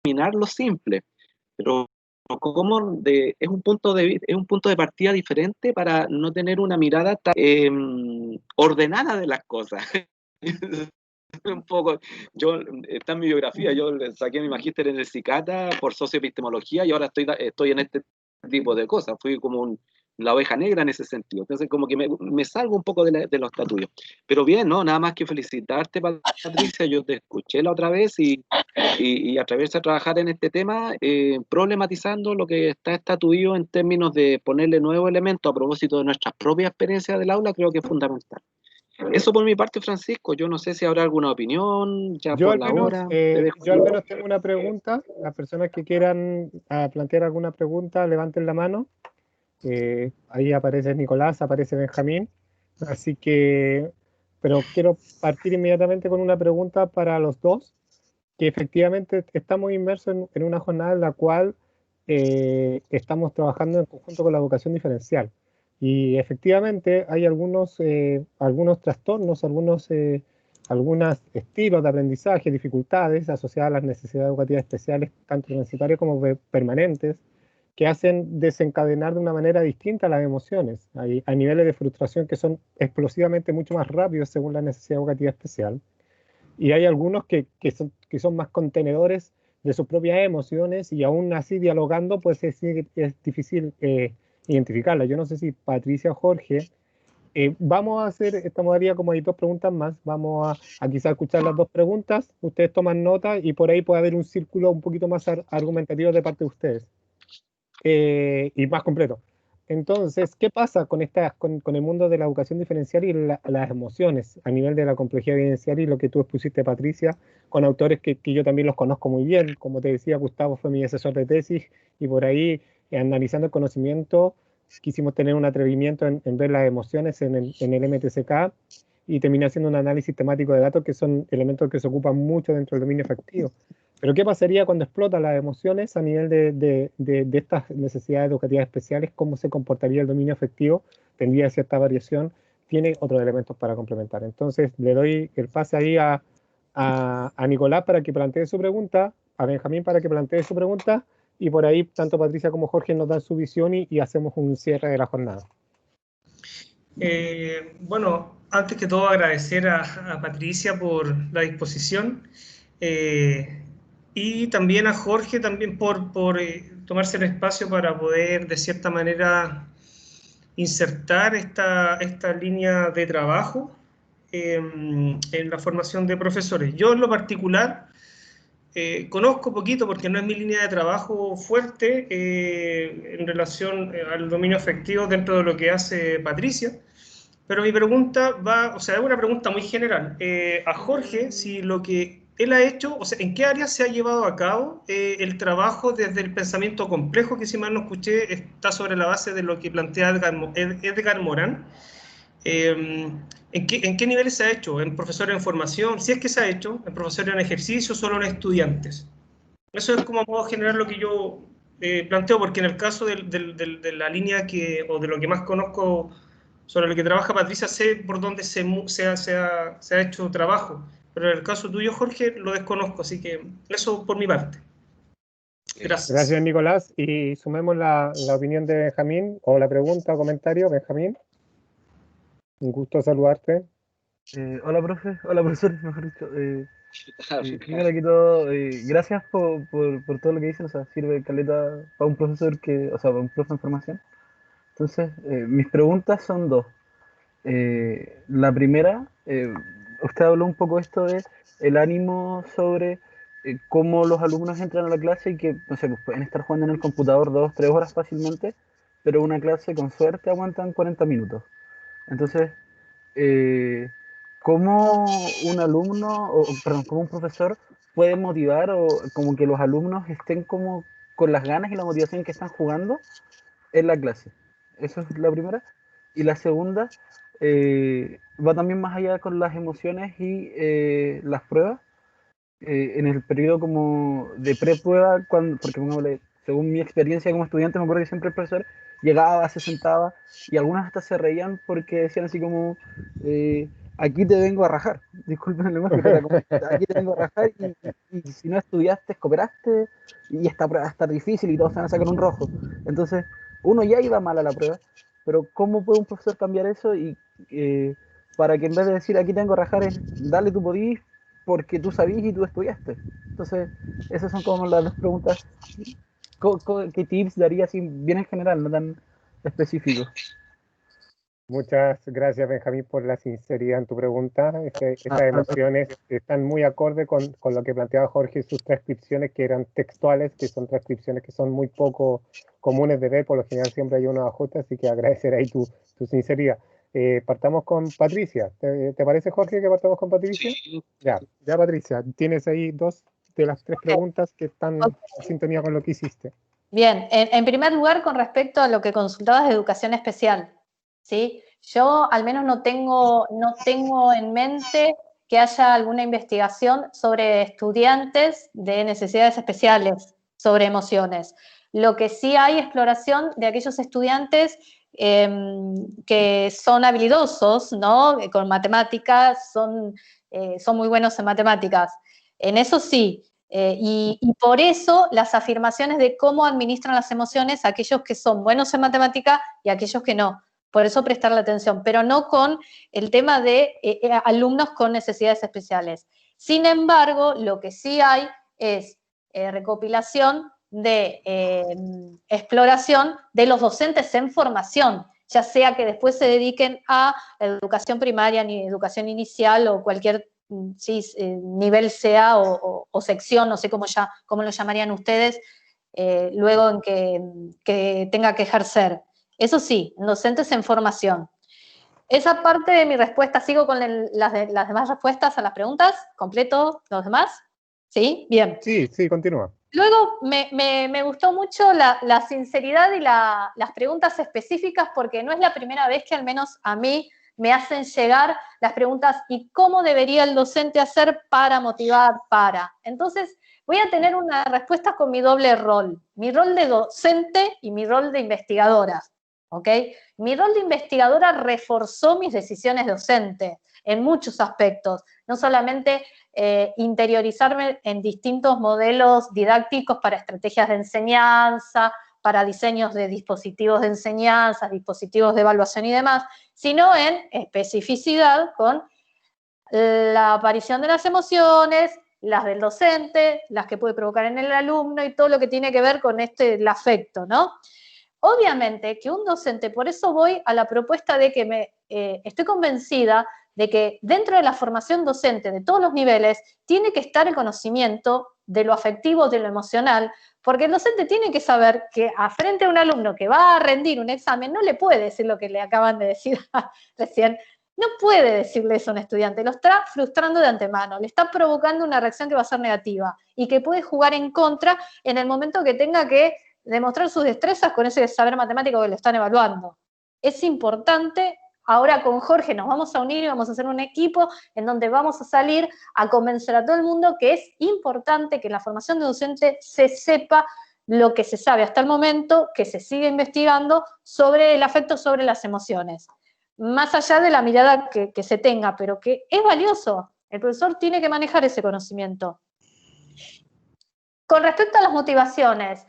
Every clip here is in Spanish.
eliminar lo simple, pero es un punto de partida diferente para no tener una mirada tan ordenada de las cosas. Un poco, yo, está en mi biografía, yo saqué mi magíster en el CICATA por socioepistemología y ahora estoy en este tipo de cosas, fui como la oveja negra en ese sentido, entonces como que me salgo un poco de los estatutos. Pero bien, ¿no? Nada más que felicitarte, Patricia, yo te escuché la otra vez y atreverse a trabajar en este tema, problematizando lo que está estatuido en términos de ponerle nuevos elementos a propósito de nuestras propias experiencias del aula, creo que es fundamental. Eso por mi parte, Francisco. Yo no sé si habrá alguna opinión, ya por la hora. Te dejo. Yo al menos tengo una pregunta. Las personas que quieran plantear alguna pregunta, levanten la mano. Ahí aparece Nicolás, aparece Benjamín. Así que, pero quiero partir inmediatamente con una pregunta para los dos, que efectivamente estamos inmersos en una jornada en la cual estamos trabajando en conjunto con la educación diferencial. Y efectivamente hay algunos trastornos, algunos estilos de aprendizaje, dificultades asociadas a las necesidades educativas especiales, tanto transitorias como permanentes, que hacen desencadenar de una manera distinta las emociones. Hay niveles de frustración que son explosivamente mucho más rápidos según la necesidad educativa especial. Y hay algunos que son más contenedores de sus propias emociones y aún así dialogando, pues es difícil identificarla. Yo no sé si Patricia o Jorge, vamos a hacer esta modalidad como hay dos preguntas más, vamos a quizás escuchar las dos preguntas, ustedes toman nota y por ahí puede haber un círculo un poquito más argumentativo de parte de ustedes y más completo. Entonces, ¿qué pasa con el mundo de la educación diferencial y las emociones a nivel de la complejidad evidencial y lo que tú expusiste, Patricia, con autores que yo también los conozco muy bien? Como te decía, Gustavo fue mi asesor de tesis y por ahí, analizando el conocimiento, quisimos tener un atrevimiento en ver las emociones en el MTCK y terminé haciendo un análisis temático de datos que son elementos que se ocupan mucho dentro del dominio afectivo. Pero ¿qué pasaría cuando explotan las emociones a nivel de estas necesidades educativas especiales? ¿Cómo se comportaría el dominio afectivo? ¿Tendría cierta variación? Tiene otros elementos para complementar. Entonces, le doy el pase ahí a Nicolás para que plantee su pregunta, a Benjamín para que plantee su pregunta, y por ahí tanto Patricia como Jorge nos dan su visión y hacemos un cierre de la jornada. Bueno, antes que todo agradecer a Patricia por la disposición y también a Jorge también por tomarse el espacio para poder de cierta manera insertar esta línea de trabajo en la formación de profesores. Yo en lo particular conozco poquito porque no es mi línea de trabajo fuerte en relación al dominio afectivo dentro de lo que hace Patricia. Pero mi pregunta va, o sea, es una pregunta muy general. A Jorge, si lo que él ha hecho, o sea, ¿en qué áreas se ha llevado a cabo el trabajo desde el pensamiento complejo, que si mal no escuché, está sobre la base de lo que plantea Edgar Morán? En qué niveles se ha hecho? ¿En profesores en formación? Si es que se ha hecho, ¿en profesores en ejercicio, solo en estudiantes? Eso es como a modo general lo que yo planteo, porque en el caso de la línea o de lo que más conozco sobre lo que trabaja Patricia, sé por dónde se ha hecho trabajo, pero en el caso tuyo, Jorge, lo desconozco, así que eso por mi parte. Gracias. Gracias, Nicolás. Y sumemos la opinión de Benjamín, o la pregunta o comentario, Benjamín. Un gusto saludarte. Hola, profe. Hola, profesor, mejor dicho. Primero que todo, gracias por todo lo que dicen. O sea, sirve caleta para un profesor o sea, para un profe en formación. Entonces, mis preguntas son dos. La primera, usted habló un poco esto de el ánimo sobre cómo los alumnos entran a la clase y que, no sé, pues pueden estar jugando en el computador 2, 3 horas fácilmente, pero una clase con suerte aguantan 40 minutos. Entonces, eh, ¿cómo un alumno, perdón, cómo un profesor puede motivar o como que los alumnos estén como con las ganas y la motivación que están jugando en la clase? Esa es la primera. Y la segunda va también más allá con las emociones y las pruebas. En el periodo como de pre-prueba, porque según mi experiencia como estudiante, me acuerdo que siempre el profesor llegaba, se sentaba y algunas hasta se reían porque decían así como, aquí te vengo a rajar, disculpen el lenguaje, pero aquí te vengo a rajar y si no estudiaste, cooperaste y esta prueba va a estar difícil y todos se van a sacar un rojo. Entonces, uno ya iba mal a la prueba, pero ¿cómo puede un profesor cambiar eso y para que en vez de decir aquí tengo a rajar es dale tu podís porque tú sabís y tú estudiaste? Entonces, esas son como las dos preguntas. ¿Qué tips daría así bien en general, no tan específico? Muchas gracias, Benjamín, por la sinceridad en tu pregunta. Esas emociones están muy acorde con lo que planteaba Jorge y sus transcripciones, que eran textuales, que son transcripciones que son muy poco comunes de ver. Por lo general siempre hay unos ajustes, así que agradecer ahí tu sinceridad. Partamos con Patricia. ¿Te parece, Jorge, que partamos con Patricia? Sí. Ya, Patricia, tienes ahí 2 de las 3 preguntas que están en sintonía con lo que hiciste. Bien, en primer lugar, con respecto a lo que consultabas de educación especial, ¿sí? Yo al menos no tengo en mente que haya alguna investigación sobre estudiantes de necesidades especiales, sobre emociones. Lo que sí hay exploración de aquellos estudiantes que son habilidosos, ¿no? Con matemáticas, son muy buenos en matemáticas. En eso sí. Y por eso las afirmaciones de cómo administran las emociones aquellos que son buenos en matemática y aquellos que no. Por eso prestarle atención, pero no con el tema de alumnos con necesidades especiales. Sin embargo, lo que sí hay es recopilación de exploración de los docentes en formación, ya sea que después se dediquen a educación primaria, ni educación inicial o cualquier nivel sea o sección, no sé cómo lo llamarían ustedes, luego en que tenga que ejercer. Eso sí, docentes en formación. Esa parte de mi respuesta, sigo con las demás respuestas a las preguntas, completo los demás. ¿Sí? Bien. Sí, continúa. Luego me gustó mucho la sinceridad y las preguntas específicas, porque no es la primera vez que al menos a mí me hacen llegar las preguntas ¿y cómo debería el docente hacer para motivar para? Entonces voy a tener una respuesta con mi doble rol, mi rol de docente y mi rol de investigadora, ¿ok? Mi rol de investigadora reforzó mis decisiones docentes en muchos aspectos, no solamente interiorizarme en distintos modelos didácticos para estrategias de enseñanza, para diseños de dispositivos de enseñanza, dispositivos de evaluación y demás, sino en especificidad con la aparición de las emociones, las del docente, las que puede provocar en el alumno y todo lo que tiene que ver con el afecto, ¿no? Obviamente que un docente, por eso voy a la propuesta de que estoy convencida de que dentro de la formación docente de todos los niveles tiene que estar el conocimiento de lo afectivo, de lo emocional, porque el docente tiene que saber que frente a un alumno que va a rendir un examen no le puede decir lo que le acaban de decir recién, no puede decirle eso a un estudiante, lo está frustrando de antemano, le está provocando una reacción que va a ser negativa y que puede jugar en contra en el momento que tenga que demostrar sus destrezas con ese saber matemático que lo están evaluando. Es importante. Ahora con Jorge nos vamos a unir y vamos a hacer un equipo en donde vamos a salir a convencer a todo el mundo que es importante que en la formación de docente se sepa lo que se sabe hasta el momento, que se sigue investigando sobre el afecto, sobre las emociones. Más allá de la mirada que se tenga, pero que es valioso. El profesor tiene que manejar ese conocimiento. Con respecto a las motivaciones,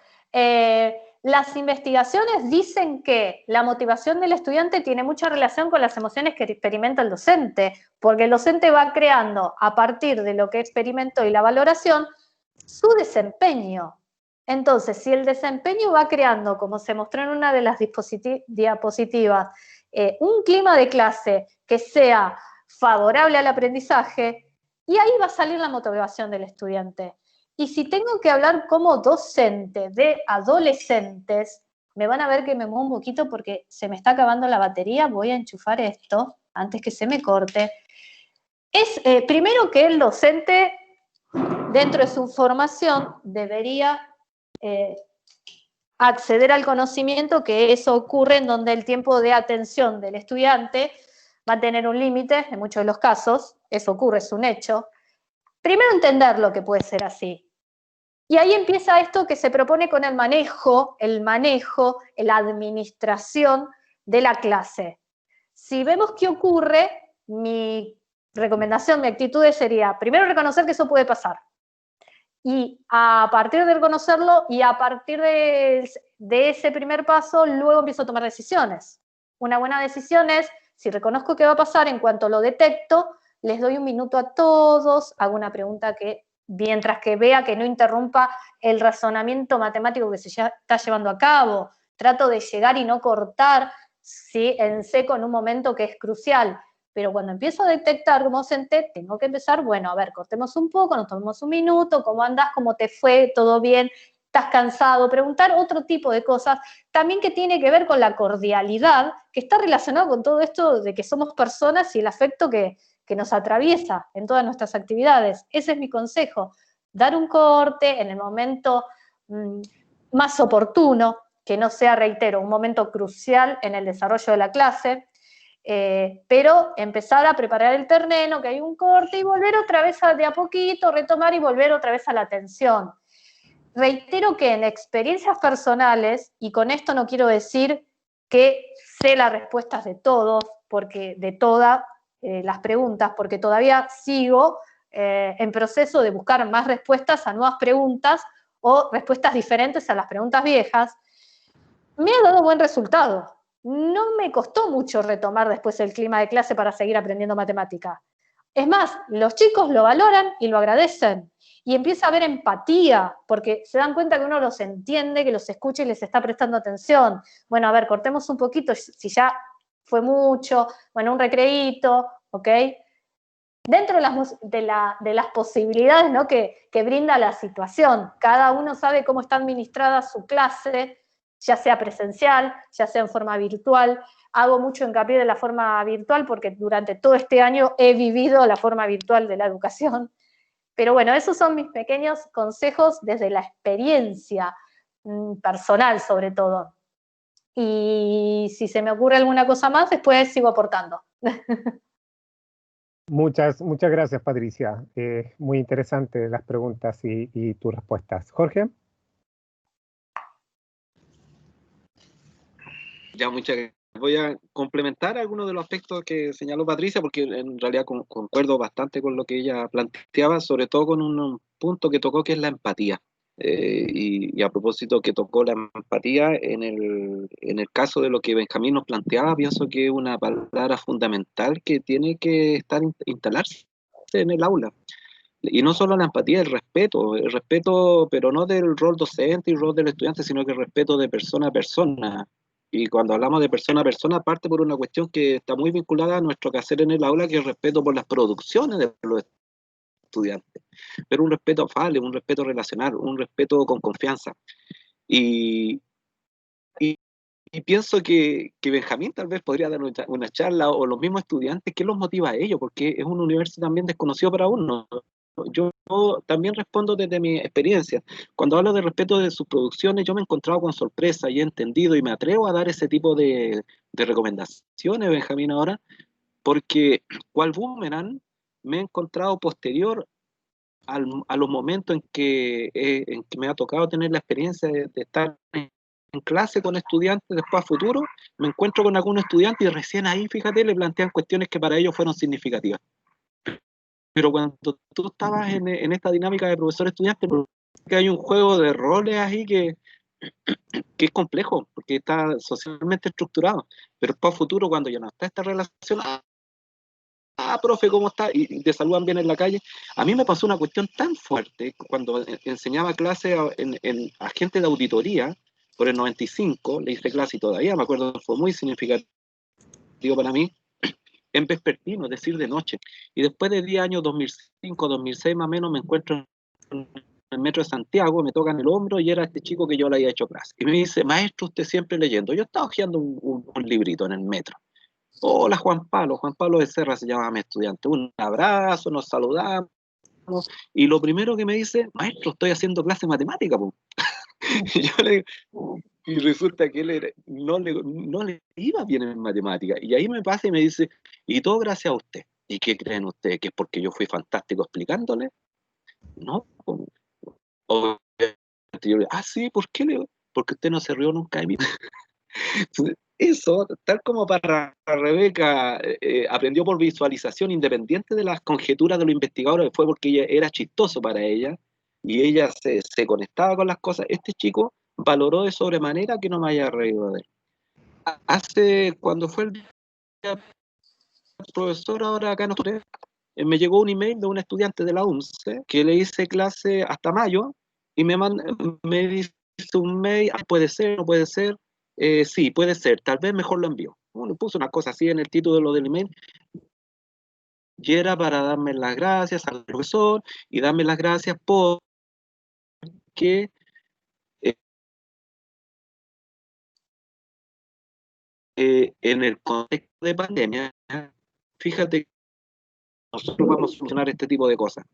las investigaciones dicen que la motivación del estudiante tiene mucha relación con las emociones que experimenta el docente, porque el docente va creando, a partir de lo que experimentó y la valoración, su desempeño. Entonces, si el desempeño va creando, como se mostró en una de las diapositivas, un clima de clase que sea favorable al aprendizaje, y ahí va a salir la motivación del estudiante. Y si tengo que hablar como docente de adolescentes, me van a ver que me muevo un poquito porque se me está acabando la batería, voy a enchufar esto antes que se me corte. Es primero que el docente, dentro de su formación, debería acceder al conocimiento que eso ocurre en donde el tiempo de atención del estudiante va a tener un límite, en muchos de los casos, eso ocurre, es un hecho. Primero entender lo que puede ser así. Y ahí empieza esto que se propone con el manejo, la administración de la clase. Si vemos qué ocurre, mi recomendación, mi actitud sería, primero reconocer que eso puede pasar. Y a partir de reconocerlo y a partir de ese primer paso, luego empiezo a tomar decisiones. Una buena decisión es, si reconozco que va a pasar, en cuanto lo detecto, les doy un minuto a todos, hago una pregunta que, mientras que vea que no interrumpa el razonamiento matemático que se está llevando a cabo, trato de llegar y no cortar, ¿sí?, en seco en un momento que es crucial. Pero cuando empiezo a detectar como docente, tengo que empezar, bueno, a ver, cortemos un poco, nos tomemos un minuto, ¿cómo andás? ¿Cómo te fue? ¿Todo bien? ¿Estás cansado? Preguntar otro tipo de cosas, también que tiene que ver con la cordialidad, que está relacionado con todo esto de que somos personas y el afecto que nos atraviesa en todas nuestras actividades. Ese es mi consejo, dar un corte en el momento más oportuno, que no sea, reitero, un momento crucial en el desarrollo de la clase, pero empezar a preparar el terreno, que hay un corte, y volver otra vez de a poquito, retomar y volver otra vez a la atención. Reitero que en experiencias personales, y con esto no quiero decir que sé las respuestas de todos, porque de todas las preguntas, porque todavía sigo en proceso de buscar más respuestas a nuevas preguntas o respuestas diferentes a las preguntas viejas, me ha dado buen resultado. No me costó mucho retomar después el clima de clase para seguir aprendiendo matemática. Es más, los chicos lo valoran y lo agradecen. Y empieza a haber empatía, porque se dan cuenta que uno los entiende, que los escucha y les está prestando atención. Bueno, a ver, cortemos un poquito, si ya fue mucho, bueno, un recreíto, ¿ok? Dentro de las posibilidades, ¿no?, que brinda la situación. Cada uno sabe cómo está administrada su clase, ya sea presencial, ya sea en forma virtual. Hago mucho hincapié de la forma virtual porque durante todo este año he vivido la forma virtual de la educación. Pero bueno, esos son mis pequeños consejos desde la experiencia personal, sobre todo. Y si se me ocurre alguna cosa más, después sigo aportando. Muchas gracias, Patricia. Muy interesantes las preguntas y tus respuestas. Jorge. Ya, muchas gracias. Voy a complementar algunos de los aspectos que señaló Patricia, porque en realidad concuerdo bastante con lo que ella planteaba, sobre todo con un punto que tocó, que es la empatía. Y a propósito que tocó la empatía, en el caso de lo que Benjamín nos planteaba, pienso que es una palabra fundamental que tiene que instalarse en el aula. Y no solo la empatía, el respeto, pero no del rol docente y rol del estudiante, sino que el respeto de persona a persona. Y cuando hablamos de persona a persona, parte por una cuestión que está muy vinculada a nuestro quehacer en el aula, que es el respeto por las producciones de los estudiantes. Pero un respeto afable, un respeto relacional, un respeto con confianza. Y pienso que Benjamín tal vez podría dar una charla, o los mismos estudiantes, ¿qué los motiva a ello? Porque es un universo también desconocido para uno. Yo también respondo desde mi experiencia. Cuando hablo de respeto de sus producciones, yo me he encontrado con sorpresa y he entendido y me atrevo a dar ese tipo de recomendaciones, Benjamín, ahora, porque cual boomerang me he encontrado posterior a los momentos en que me ha tocado tener la experiencia de estar en clase con estudiantes, después a futuro, me encuentro con algún estudiante y recién ahí, fíjate, le plantean cuestiones que para ellos fueron significativas. Pero cuando tú estabas en esta dinámica de profesor-estudiante, porque hay un juego de roles ahí que es complejo, porque está socialmente estructurado, pero para futuro, cuando ya no está esta relación, profe, ¿cómo está? Y te saludan bien en la calle. A mí me pasó una cuestión tan fuerte cuando enseñaba clase a gente de auditoría, por el 95, le hice clase y todavía me acuerdo, fue muy significativo para mí, en vespertino, es decir, de noche. Y después de 10 años, 2005, 2006 más o menos, me encuentro en el metro de Santiago, me tocan el hombro y era este chico que yo le había hecho clase. Y me dice, maestro, usted siempre leyendo. Yo estaba hojeando un librito en el metro. Hola, Juan Pablo Becerra se llamaba mi estudiante. Un abrazo, nos saludamos. Y lo primero que me dice, maestro, estoy haciendo clase de matemática. Y yo le digo, y resulta que él no le iba bien en matemática. Y ahí me pasa y me dice, y todo gracias a usted. ¿Y qué creen ustedes? ¿Que es porque yo fui fantástico explicándole? No. Obviamente yo le digo, sí, ¿por qué? Porque usted no se rió nunca de mí. eso, tal como para Rebeca, aprendió por visualización independiente de las conjeturas de los investigadores, fue porque ella era chistoso para ella y ella se conectaba con las cosas. Este chico valoró de sobremanera que no me haya reído de él. Cuando fue el día del profesor, ahora acá en octubre, me llegó un email de un estudiante de la UNCE que le hice clase hasta mayo y me dice un mail, puede ser, no puede ser, sí, puede ser, tal vez mejor lo envío. Bueno, puso una cosa así en el título de lo del email y era para darme las gracias al profesor y darme las gracias porque en el contexto de pandemia, fíjate que nosotros vamos a solucionar este tipo de cosas.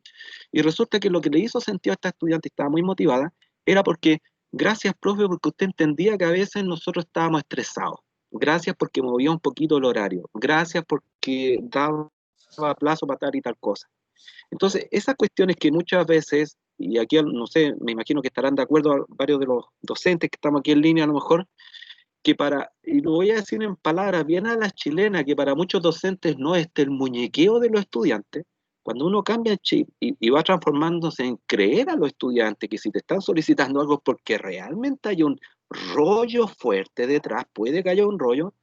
Y resulta que lo que le hizo sentido a esta estudiante, estaba muy motivada, era porque, gracias, profe, porque usted entendía que a veces nosotros estábamos estresados. Gracias porque movía un poquito el horario. Gracias porque daba plazo para tal y tal cosa. Entonces, esas cuestiones que muchas veces, y aquí no sé, me imagino que estarán de acuerdo varios de los docentes que estamos aquí en línea a lo mejor, y lo voy a decir en palabras bien a la chilena, que para muchos docentes no es el muñequeo de los estudiantes. Cuando uno cambia el chip y va transformándose en creer a los estudiantes que si te están solicitando algo es porque realmente hay un rollo fuerte detrás, puede que haya un rollo,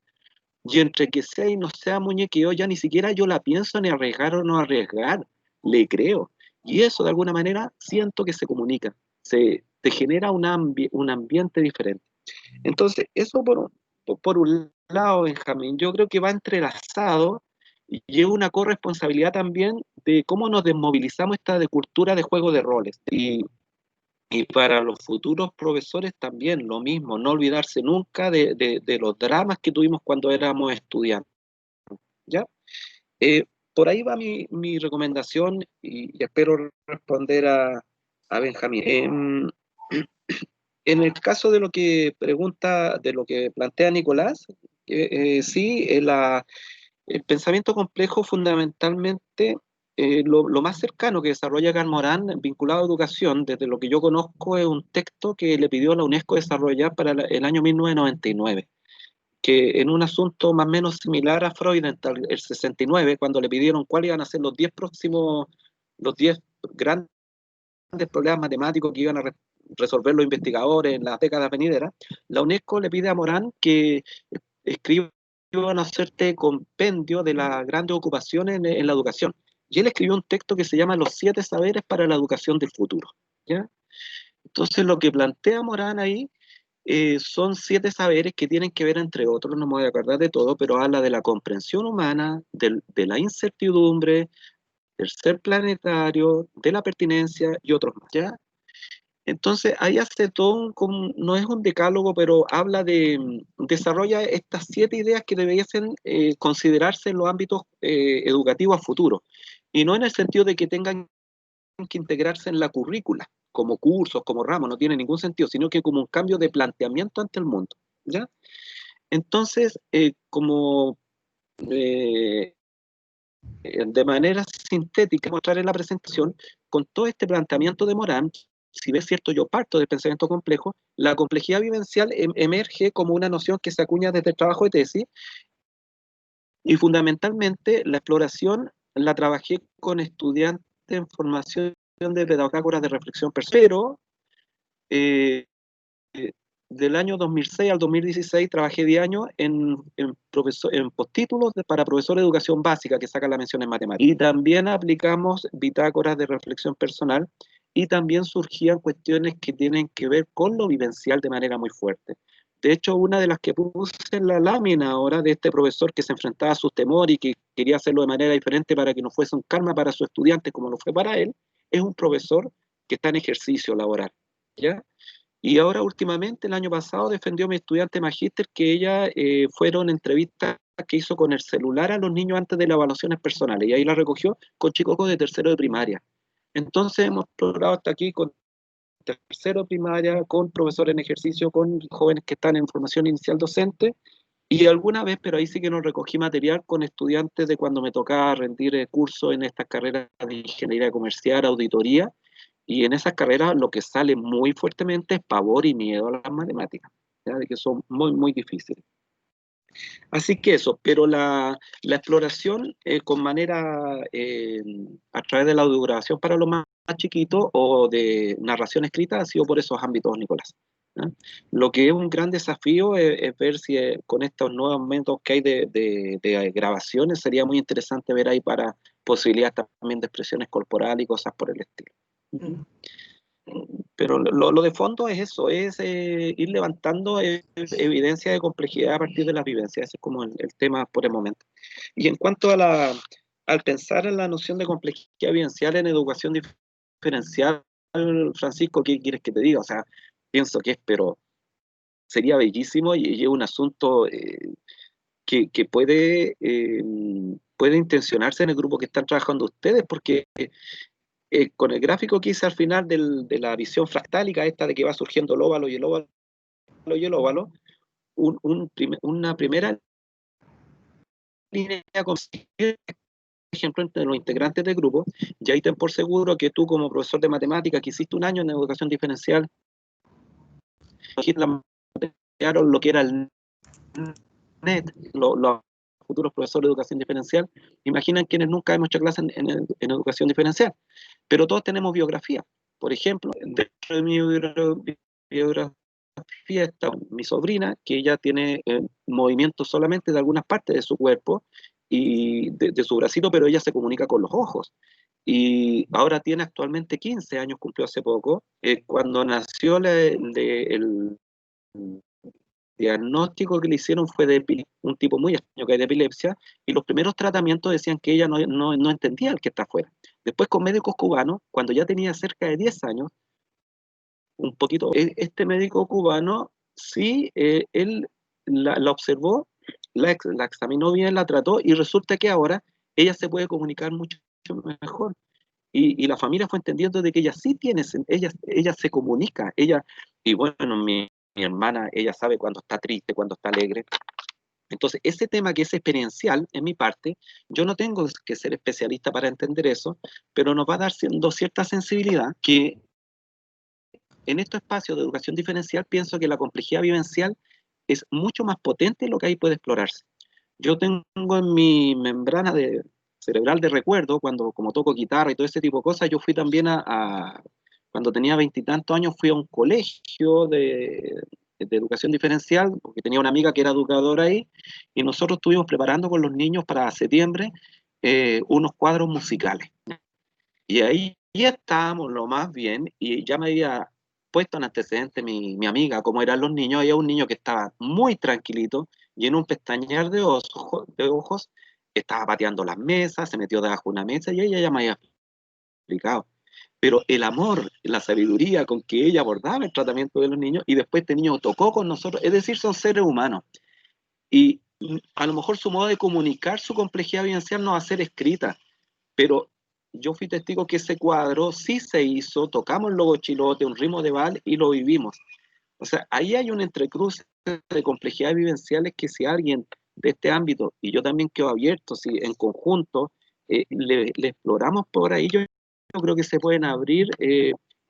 y entre que sea y no sea muñequeo, ya ni siquiera yo la pienso ni arriesgar o no arriesgar, le creo. Y eso de alguna manera siento que se comunica, te genera un ambiente diferente. Entonces, eso por un lado, Benjamín, yo creo que va entrelazado y es una corresponsabilidad también de cómo nos desmovilizamos esta de cultura de juego de roles. Y para los futuros profesores también lo mismo, no olvidarse nunca de los dramas que tuvimos cuando éramos estudiantes. ¿Ya? Por ahí va mi recomendación y espero responder a Benjamín. En el caso de lo que pregunta, de lo que plantea Nicolás, sí, el pensamiento complejo fundamentalmente, lo más cercano que desarrolla Karl Morán vinculado a educación, desde lo que yo conozco, es un texto que le pidió a la UNESCO desarrollar para el año 1999, que en un asunto más o menos similar a Freud, en el 69, cuando le pidieron cuáles iban a ser los 10 grandes problemas matemáticos que iban a resolver los investigadores en las décadas venideras, la UNESCO le pide a Morán que escriba una suerte de compendio de las grandes ocupaciones en la educación. Y él escribió un texto que se llama Los 7 saberes para la educación del futuro. ¿Ya? Entonces lo que plantea Morán ahí son 7 saberes que tienen que ver, entre otros, no me voy a acordar de todo, pero habla de la comprensión humana, de la incertidumbre, del ser planetario, de la pertinencia y otros más, ¿ya? Entonces, ahí hace todo, no es un decálogo, pero desarrolla estas 7 ideas que debiesen considerarse en los ámbitos educativos a futuro, y no en el sentido de que tengan que integrarse en la currícula, como cursos, como ramos, no tiene ningún sentido, sino que como un cambio de planteamiento ante el mundo, ¿ya? Entonces, eh, de manera sintética, mostrar en la presentación, con todo este planteamiento de Morán, si ves cierto, yo parto del pensamiento complejo, la complejidad vivencial emerge como una noción que se acuña desde el trabajo de tesis, y fundamentalmente la exploración la trabajé con estudiantes en formación de pedagogágoras de reflexión personal, pero eh, del año 2006 al 2016 trabajé 10 años en postítulos para profesores de educación básica que sacan la mención en matemáticas. Y también aplicamos bitácoras de reflexión personal y también surgían cuestiones que tienen que ver con lo vivencial de manera muy fuerte. De hecho, una de las que puse en la lámina ahora de este profesor que se enfrentaba a sus temores y que quería hacerlo de manera diferente para que no fuese un karma para sus estudiantes como lo fue para él, es un profesor que está en ejercicio laboral, ¿ya? Y ahora últimamente, el año pasado, defendió a mi estudiante magíster que ella fueron entrevistas que hizo con el celular a los niños antes de las evaluaciones personales, y ahí la recogió con chicos de tercero de primaria. Entonces hemos explorado hasta aquí con tercero de primaria, con profesores en ejercicio, con jóvenes que están en formación inicial docente, y alguna vez, pero ahí sí que nos recogí material con estudiantes de cuando me tocaba rendir cursos en estas carreras de ingeniería comercial, auditoría, y en esas carreras lo que sale muy fuertemente es pavor y miedo a las matemáticas, ¿ya? De que son muy, muy difíciles. Así que eso, pero la exploración con manera, a través de la audiograbación para los más chiquitos o de narración escrita ha sido por esos ámbitos, Nicolás. ¿Ya? Lo que es un gran desafío es ver si con estos nuevos métodos que hay de grabaciones sería muy interesante ver ahí para posibilidades también de expresiones corporales y cosas por el estilo. Pero lo de fondo es eso, es ir levantando evidencia de complejidad a partir de las vivencias. Ese es como el tema por el momento. Y en cuanto al pensar en la noción de complejidad vivencial en educación diferencial, Francisco, ¿qué quieres que te diga? O sea, pienso que pero sería bellísimo y es un asunto que puede intencionarse en el grupo que están trabajando ustedes, porque con el gráfico que hice al final de la visión fractálica, esta de que va surgiendo el óvalo y el óvalo y el óvalo, una primera línea con ejemplo entre los integrantes del grupo, y ahí ten por seguro que tú como profesor de matemáticas que hiciste un año en educación diferencial, lo que era el NET, los futuros profesores de educación diferencial, imaginan quienes nunca hemos hecho clases en educación diferencial, pero todos tenemos biografía. Por ejemplo, dentro de mi biografía está mi sobrina, que ella tiene movimientos solamente de algunas partes de su cuerpo y de su bracito, pero ella se comunica con los ojos. Y ahora tiene actualmente 15 años, cumplió hace poco. Cuando nació el diagnóstico que le hicieron fue de un tipo muy extraño que hay de epilepsia, y los primeros tratamientos decían que ella no entendía el que está afuera. Después con médicos cubanos, cuando ya tenía cerca de 10 años, un poquito, este médico cubano, sí, él la observó, la examinó bien, la trató, y resulta que ahora ella se puede comunicar mucho mejor. Y la familia fue entendiendo de que ella sí tiene, ella se comunica, y bueno, mi hermana, ella sabe cuando está triste, cuando está alegre. Entonces, ese tema que es experiencial, en mi parte, yo no tengo que ser especialista para entender eso, pero nos va a dar cierta sensibilidad que en estos espacios de educación diferencial pienso que la complejidad vivencial es mucho más potente de lo que ahí puede explorarse. Yo tengo en mi membrana cerebral de recuerdo, como toco guitarra y todo ese tipo de cosas, yo fui también cuando tenía 20 y tantos años, fui a un colegio de educación diferencial, porque tenía una amiga que era educadora ahí, y nosotros estuvimos preparando con los niños para septiembre unos cuadros musicales. Y ahí ya estábamos lo más bien, y ya me había puesto en antecedente mi amiga, cómo eran los niños. Había un niño que estaba muy tranquilito, y en un pestañear de ojos estaba pateando las mesas, se metió debajo de una mesa, y ella ya me había explicado. Pero el amor, la sabiduría con que ella abordaba el tratamiento de los niños, y después este niño tocó con nosotros, es decir, son seres humanos. Y a lo mejor su modo de comunicar su complejidad vivencial no va a ser escrita, pero yo fui testigo que ese cuadro sí se hizo, tocamos el logo chilote, un ritmo de vals, y lo vivimos. O sea, ahí hay un entrecruce de complejidades vivenciales que si alguien de este ámbito, y yo también quedo abierto, si en conjunto le exploramos por ahí, yo creo que se pueden abrir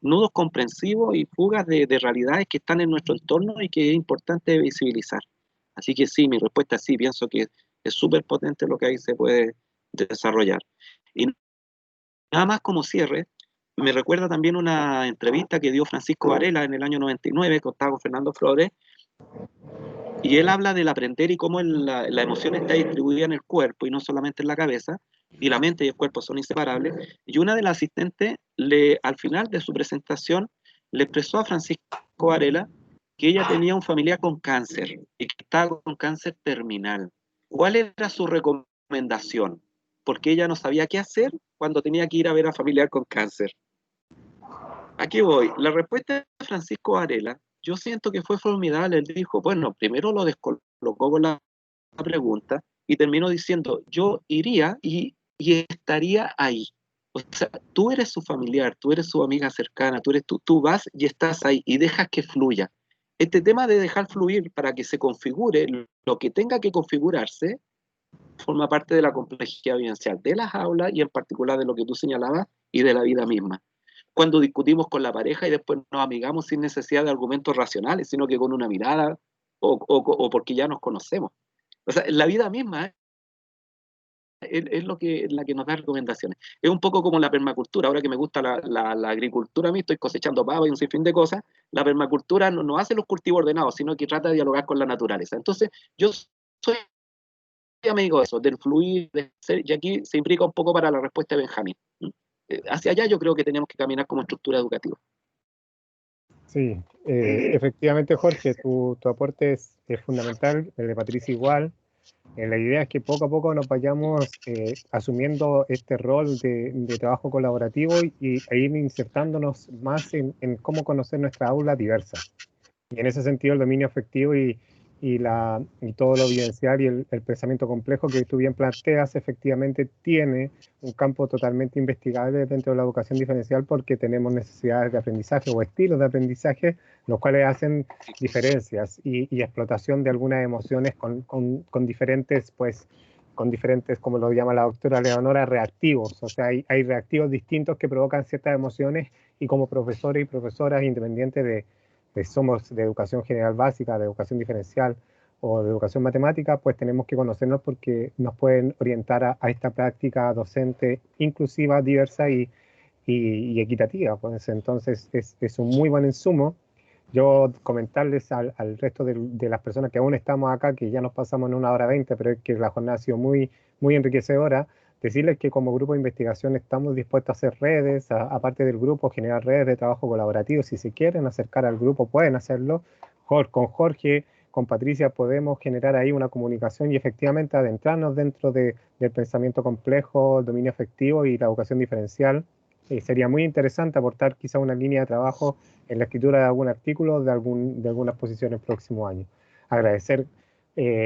nudos comprensivos y fugas de realidades que están en nuestro entorno y que es importante visibilizar. Así que sí, mi respuesta es sí, pienso que es súper potente lo que ahí se puede desarrollar. Y nada más como cierre, me recuerda también una entrevista que dio Francisco Varela en el año 99, que estaba con Fernando Flores, y él habla del aprender y cómo la emoción está distribuida en el cuerpo y no solamente en la cabeza, y la mente y el cuerpo son inseparables. Y una de las asistentes, al final de su presentación, le expresó a Francisco Varela que ella tenía un familiar con cáncer y que estaba con cáncer terminal. ¿Cuál era su recomendación? Porque ella no sabía qué hacer cuando tenía que ir a ver a familiar con cáncer. Aquí voy. La respuesta de Francisco Varela, yo siento que fue formidable. Él dijo, bueno, primero lo descolocó con la pregunta y terminó diciendo, yo iría y estaría ahí. O sea, tú eres su familiar, tú eres su amiga cercana, tú vas y estás ahí y dejas que fluya. Este tema de dejar fluir para que se configure lo que tenga que configurarse forma parte de la complejidad vivencial de las aulas y en particular de lo que tú señalabas y de la vida misma. Cuando discutimos con la pareja y después nos amigamos sin necesidad de argumentos racionales, sino que con una mirada o porque ya nos conocemos. O sea, la vida misma es la que nos da recomendaciones. Es un poco como la permacultura. Ahora que me gusta la agricultura, a mí estoy cosechando papa y un sinfín de cosas. La permacultura no hace los cultivos ordenados, sino que trata de dialogar con la naturaleza. Entonces, yo soy amigo de eso, del fluir, y aquí se implica un poco para la respuesta de Benjamín. Hacia allá yo creo que tenemos que caminar como estructura educativa. Sí, efectivamente, Jorge, tu aporte es fundamental, el de Patricia igual. La idea es que poco a poco nos vayamos asumiendo este rol de trabajo colaborativo e ir insertándonos más en cómo conocer nuestra aula diversa. Y en ese sentido el dominio afectivo y todo lo vivencial y el pensamiento complejo que tú bien planteas efectivamente tiene un campo totalmente investigable dentro de la educación diferencial, porque tenemos necesidades de aprendizaje o estilos de aprendizaje los cuales hacen diferencias y explotación de algunas emociones con diferentes, pues, con diferentes, como lo llama la doctora Leonora, reactivos. O sea, hay reactivos distintos que provocan ciertas emociones, y como profesores y profesoras independientes somos de educación general básica, de educación diferencial o de educación matemática, pues tenemos que conocernos porque nos pueden orientar a esta práctica docente inclusiva, diversa y equitativa. Pues entonces es un muy buen insumo. Yo comentarles al resto de las personas que aún estamos acá, que ya nos pasamos en 1 hora 20, pero es que la jornada ha sido muy, muy enriquecedora, decirles que como grupo de investigación estamos dispuestos a hacer redes, aparte del grupo, generar redes de trabajo colaborativo. Si se quieren acercar al grupo, pueden hacerlo. Con Jorge, con Patricia, podemos generar ahí una comunicación y efectivamente adentrarnos dentro del pensamiento complejo, el dominio afectivo y la educación diferencial. Sería muy interesante aportar quizá una línea de trabajo en la escritura de algún artículo, de alguna exposición el próximo año. Agradecer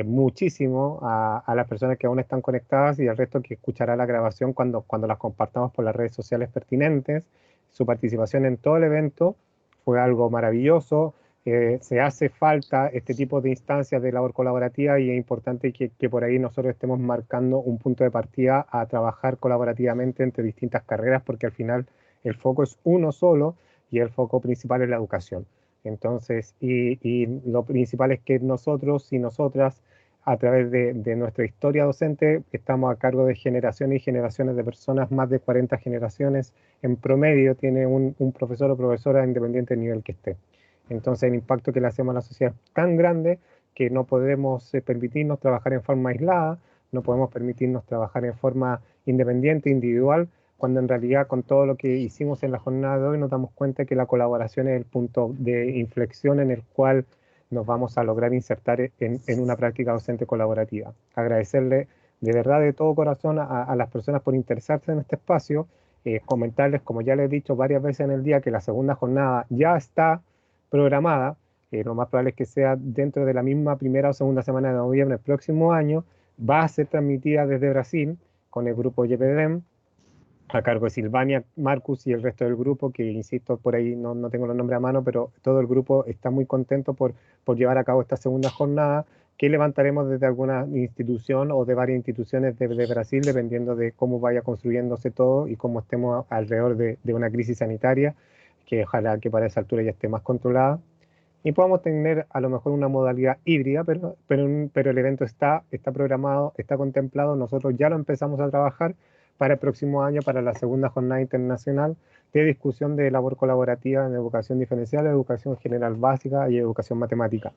muchísimo a las personas que aún están conectadas y al resto que escuchará la grabación cuando las compartamos por las redes sociales pertinentes. Su participación en todo el evento fue algo maravilloso. Se hace falta este tipo de instancias de labor colaborativa, y es importante que por ahí nosotros estemos marcando un punto de partida a trabajar colaborativamente entre distintas carreras, porque al final el foco es uno solo y el foco principal es la educación. Entonces, y lo principal es que nosotros y nosotras, a través de nuestra historia docente, estamos a cargo de generaciones y generaciones de personas, más de 40 generaciones en promedio tiene un profesor o profesora independiente del nivel que esté. Entonces el impacto que le hacemos a la sociedad es tan grande que no podemos permitirnos trabajar en forma aislada, no podemos permitirnos trabajar en forma independiente, individual, cuando en realidad con todo lo que hicimos en la jornada de hoy nos damos cuenta que la colaboración es el punto de inflexión en el cual nos vamos a lograr insertar en una práctica docente colaborativa. Agradecerle de verdad de todo corazón a las personas por interesarse en este espacio, comentarles, como ya les he dicho varias veces en el día, que la segunda jornada ya está programada. Lo más probable es que sea dentro de la misma primera o segunda semana de noviembre del próximo año. Va a ser transmitida desde Brasil con el grupo YPDEM, a cargo de Silvania, Marcus y el resto del grupo, que insisto, por ahí no tengo los nombres a mano, pero todo el grupo está muy contento por llevar a cabo esta segunda jornada, que levantaremos desde alguna institución o de varias instituciones de Brasil, dependiendo de cómo vaya construyéndose todo y cómo estemos alrededor de una crisis sanitaria, que ojalá que para esa altura ya esté más controlada, y podamos tener a lo mejor una modalidad híbrida, pero el evento está programado, está contemplado. Nosotros ya lo empezamos a trabajar para el próximo año, para la segunda jornada internacional de discusión de labor colaborativa en educación diferencial, educación general básica y educación matemática.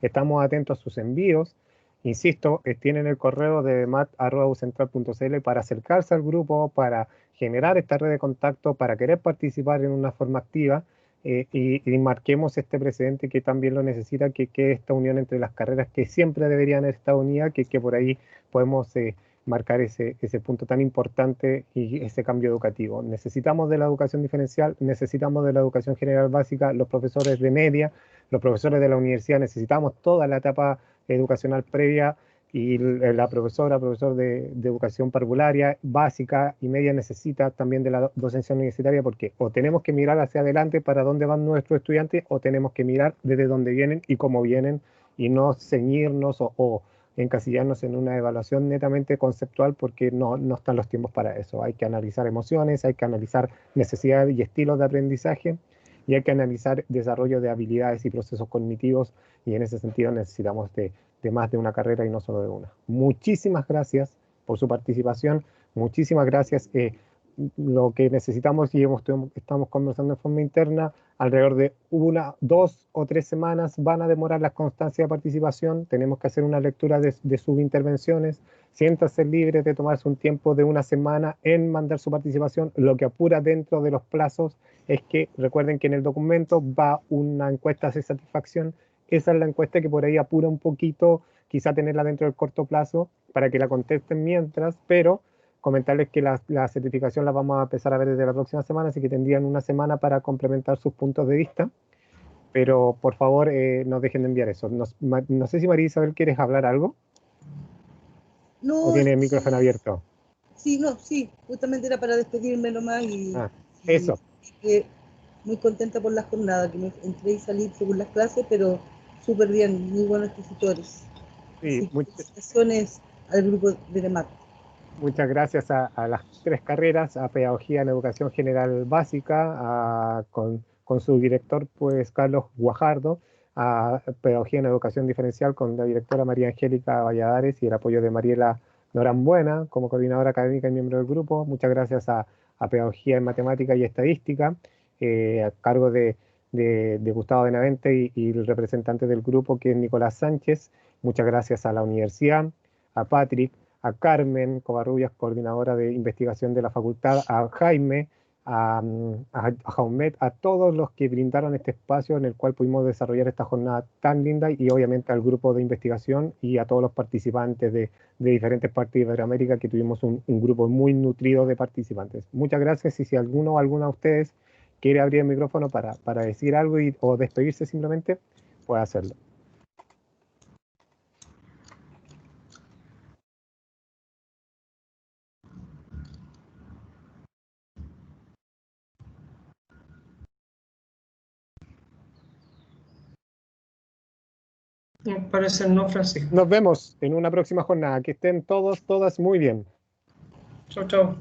Estamos atentos a sus envíos. Insisto, tienen el correo de mat@ucentral.cl para acercarse al grupo, para generar esta red de contacto, para querer participar en una forma activa, y marquemos este precedente que también lo necesita, que esta unión entre las carreras que siempre deberían estar unidas, que por ahí podemos marcar ese punto tan importante y ese cambio educativo. Necesitamos de la educación diferencial, necesitamos de la educación general básica, los profesores de media, los profesores de la universidad, necesitamos toda la etapa educacional previa, y la profesor de educación parvularia, básica y media necesita también de la docencia universitaria, porque o tenemos que mirar hacia adelante para dónde van nuestros estudiantes, o tenemos que mirar desde dónde vienen y cómo vienen, y no ceñirnos o encasillarnos en una evaluación netamente conceptual, porque no están los tiempos para eso. Hay que analizar emociones, hay que analizar necesidades y estilos de aprendizaje, y hay que analizar desarrollo de habilidades y procesos cognitivos, y en ese sentido necesitamos de de más de una carrera y no solo de una. Muchísimas gracias por su participación, muchísimas gracias. Lo que necesitamos y estamos conversando en forma interna, alrededor de 1, 2 o 3 semanas van a demorar las constancias de participación, tenemos que hacer una lectura de sus intervenciones, siéntase libre de tomarse un tiempo de 1 semana en mandar su participación. Lo que apura dentro de los plazos es que recuerden que en el documento va una encuesta de satisfacción. Esa es la encuesta que por ahí apura un poquito, quizá tenerla dentro del corto plazo para que la contesten mientras, pero comentarles que la certificación la vamos a empezar a ver desde la próxima semana, así que tendrían 1 semana para complementar sus puntos de vista. Pero por favor, no dejen de enviar eso. No sé si María Isabel, ¿quieres hablar algo? No, ¿O tiene el micrófono abierto? Sí, no, sí, justamente era para despedirme nomás eso. Muy contenta por la jornada, que me entré y salí según las clases, pero súper bien, muy buenos expositores. Sí, felicitaciones al grupo de DEMAT. Muchas gracias a las 3 carreras, a Pedagogía en Educación General Básica, con su director, pues Carlos Guajardo, a Pedagogía en Educación Diferencial con la directora María Angélica Valladares y el apoyo de Mariela Norambuena como coordinadora académica y miembro del grupo. Muchas gracias a Pedagogía en Matemática y Estadística, a cargo de Gustavo Benavente y el representante del grupo, que es Nicolás Sánchez. Muchas gracias a la universidad, a Patrick, a Carmen Covarrubias, coordinadora de investigación de la facultad, a Jaime, a Jaumet, a todos los que brindaron este espacio en el cual pudimos desarrollar esta jornada tan linda, y obviamente al grupo de investigación y a todos los participantes de diferentes partes de Iberoamérica, que tuvimos un grupo muy nutrido de participantes. Muchas gracias, y si alguno o alguna de ustedes quiere abrir el micrófono para decir algo o despedirse simplemente, puede hacerlo. Me parece no, Francisco. Nos vemos en una próxima jornada. Que estén todos, todas muy bien. Chao, chao.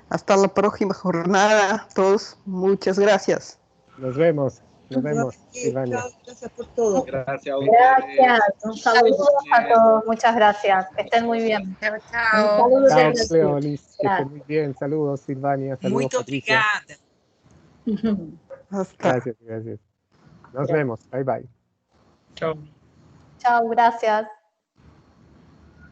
Hasta la próxima jornada, todos. Muchas gracias. Nos vemos. Nos vemos, Silvania. Gracias por todo. Gracias a ustedes. Gracias. Un saludo a todos. Muchas gracias. Que estén muy bien. Chao, Un chao. saludo Chao, desde el Cleo, sur. Liz. Que estén muy bien. Saludos, Silvania. Saludos, Muito Patricia. obrigada. Hasta. Gracias, gracias. Nos vemos. Bye, bye. Chao. Chao, gracias.